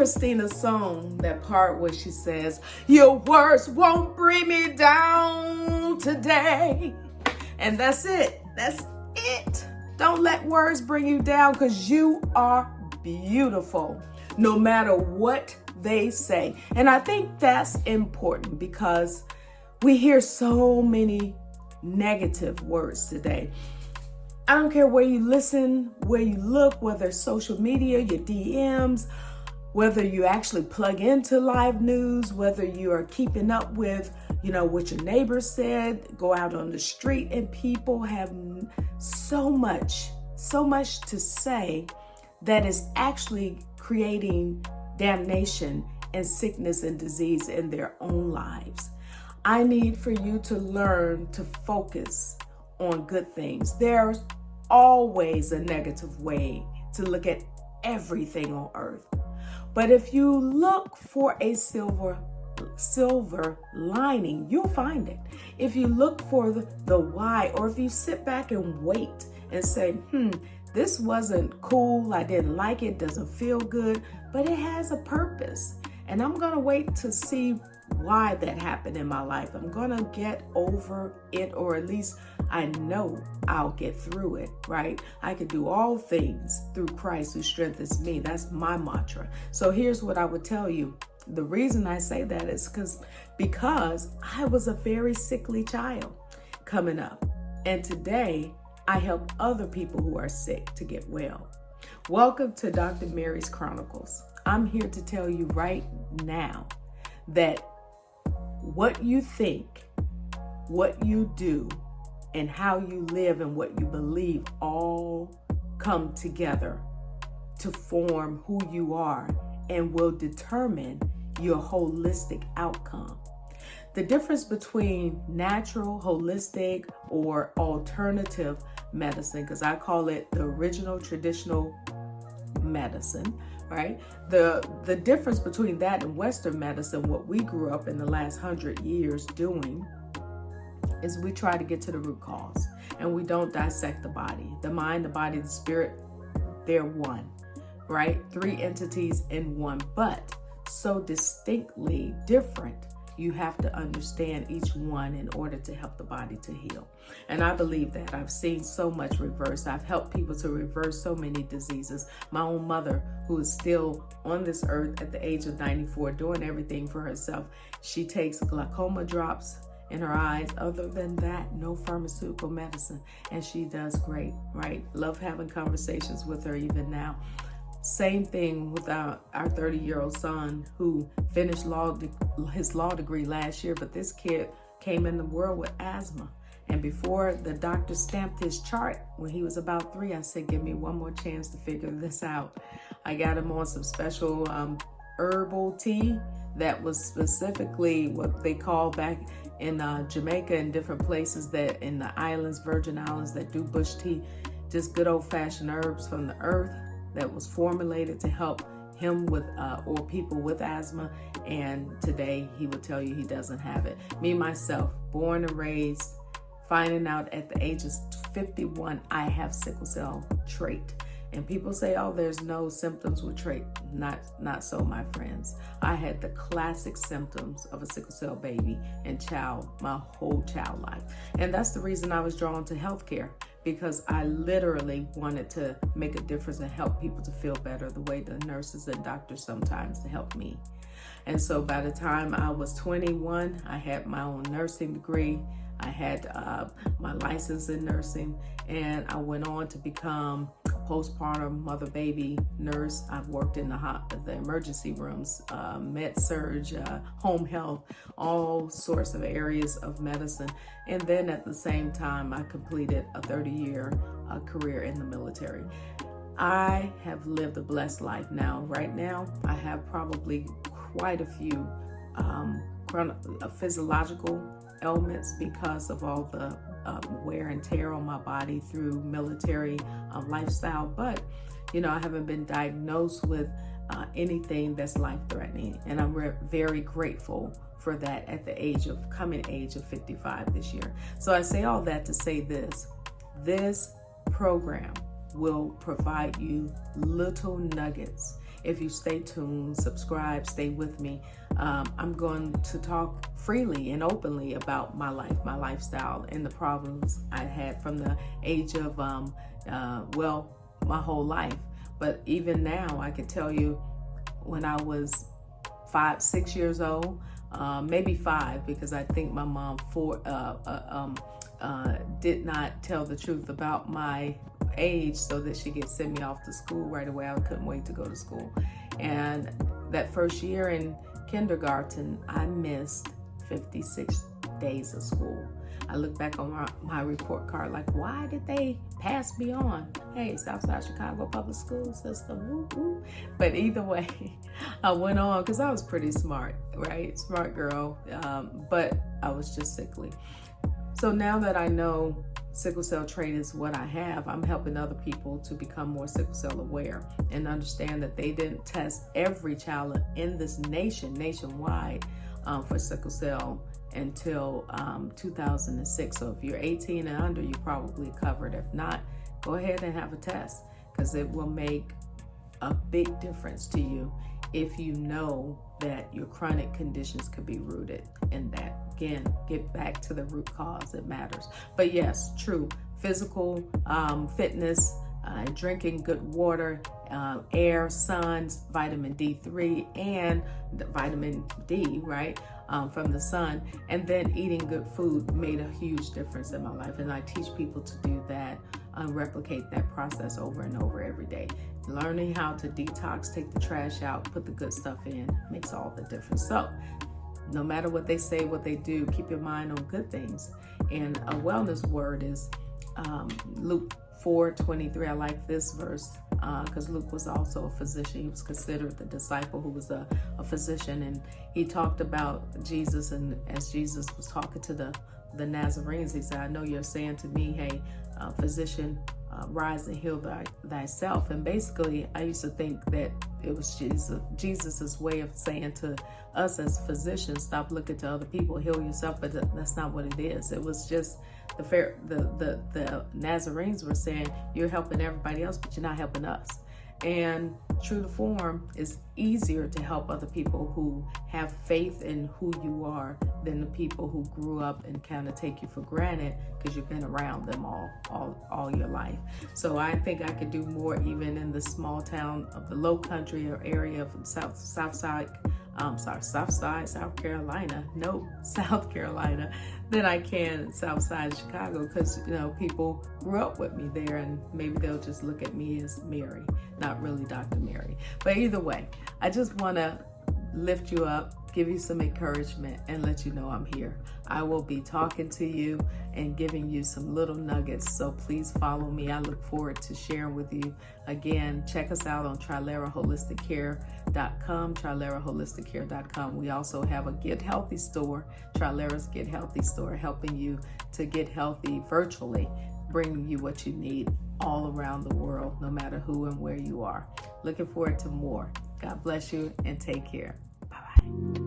Christina's song, that part where she says, your words won't bring me down today. And that's it. That's it. Don't let words bring you down, because you are beautiful, no matter what they say. And I think that's important, because we hear so many negative words today. I don't care where you listen, where you look, whether it's social media, your DMs, whether you actually plug into live news, whether you are keeping up with, what your neighbor said, go out on the street, and people have so much to say that is actually creating damnation and sickness and disease in their own lives. I need for you to learn to focus on good things. There's always a negative way to look at everything on earth. But if you look for a silver lining, you'll find it. If you look for the why, or if you sit back and wait and say, this wasn't cool, I didn't like it, doesn't feel good, but it has a purpose. And I'm going to wait to see why that happened in my life. I'm going to get over it, or at least I know I'll get through it, right? I can do all things through Christ who strengthens me. That's my mantra. So here's what I would tell you. The reason I say that is because I was a very sickly child coming up. And today I help other people who are sick to get well. Welcome to Dr. Mary's Chronicles. I'm here to tell you right now that what you think, what you do, and how you live and what you believe all come together to form who you are and will determine your holistic outcome. The difference between natural, holistic, or alternative medicine, because I call it the original traditional medicine, right? The difference between that and Western medicine, what we grew up in the last 100 years doing, is we try to get to the root cause, and we don't dissect the body. The mind, the body, the spirit, they're one, right? Three entities in one, but so distinctly different. You have to understand each one in order to help the body to heal. And I believe that. I've seen so much reverse. I've helped people to reverse so many diseases. My own mother, who is still on this earth at the age of 94, doing everything for herself. She takes glaucoma drops in her eyes. Other than that, no pharmaceutical medicine. And she does great, right? Love having conversations with her even now. Same thing with our 30-year-old son, who finished his law degree last year, but this kid came in the world with asthma. And before the doctor stamped his chart, when he was about 3, I said, give me one more chance to figure this out. I got him on some special herbal tea that was specifically what they call back in Jamaica and different places, that in the islands, Virgin Islands, that do bush tea, just good old-fashioned herbs from the earth, that was formulated to help him with or people with asthma. And today he will tell you he doesn't have it. Me, myself, born and raised, finding out at the age of 51, I have sickle cell trait. And people say, oh, there's no symptoms with trait. Not so, my friends. I had the classic symptoms of a sickle cell baby and child my whole child life. And that's the reason I was drawn to healthcare, because I literally wanted to make a difference and help people to feel better the way the nurses and doctors sometimes help me. And so by the time I was 21, I had my own nursing degree. I had my license in nursing, and I went on to become postpartum mother-baby nurse. I've worked in the emergency rooms, med-surg, home health, all sorts of areas of medicine. And then at the same time, I completed a 30-year career in the military. I have lived a blessed life now. Right now, I have probably quite a few physiological ailments because of all the wear and tear on my body through military lifestyle. But, I haven't been diagnosed with anything that's life-threatening. And I'm very grateful for that at the age of 55 this year. So I say all that to say this program will provide you little nuggets if you stay tuned, subscribe, stay with me. I'm going to talk freely and openly about my life, my lifestyle, and the problems I had from the age of, my whole life. But even now, I can tell you when I was 5, 6 years old, maybe 5, because I think my mom did not tell the truth about my age so that she could send me off to school right away. I couldn't wait to go to school. And that first year in kindergarten, I missed 56 days of school. I look back on my report card like, why did they pass me on? Hey, Southside Chicago Public School System, whoop, whoop. But either way, I went on because I was pretty smart, right? Smart girl, but I was just sickly. So now that I know sickle cell trait is what I have, I'm helping other people to become more sickle cell aware and understand that they didn't test every child in this nationwide, for sickle cell until 2006. So if you're 18 and under, you're probably covered. If not, go ahead and have a test, because it will make a big difference to you if you know that your chronic conditions could be rooted in that. Again, get back to the root cause. It matters. But yes, true, physical fitness, drinking good water, air, sun, vitamin D3, and the vitamin D, right, from the sun, and then eating good food made a huge difference in my life. And I teach people to do that, replicate that process over and over every day. Learning how to detox, take the trash out, put the good stuff in, makes all the difference. So no matter what they say, what they do, keep your mind on good things. And a wellness word is Luke 4:23. I like this verse because Luke was also a physician. He was considered the disciple who was a physician, and he talked about Jesus. And as Jesus was talking to the Nazarenes, he said, I know you're saying to me, hey, physician, rise and heal thyself. And basically, I used to think that it was Jesus's way of saying to us as physicians, stop looking to other people, heal yourself. But that's not what it is. It was just the Nazarenes were saying, you're helping everybody else, but you're not helping us. And true to form, is easier to help other people who have faith in who you are than the people who grew up and kind of take you for granted because you've been around them all your life. So I think I could do more even in the small town of the Low Country or area of South Carolina, than I can in South Side Chicago, because people grew up with me there, and maybe they'll just look at me as Mary, not really Dr. Mary. But either way, I just want to lift you up, give you some encouragement, and let you know I'm here. I will be talking to you and giving you some little nuggets, so please follow me. I look forward to sharing with you. Again, check us out on Trilera Holistic Care.com, TrileraHolisticCare.com. We also have a Get Healthy store, Trilera's Get Healthy store, helping you to get healthy virtually, bringing you what you need all around the world, no matter who and where you are. Looking forward to more. God bless you and take care. Bye-bye.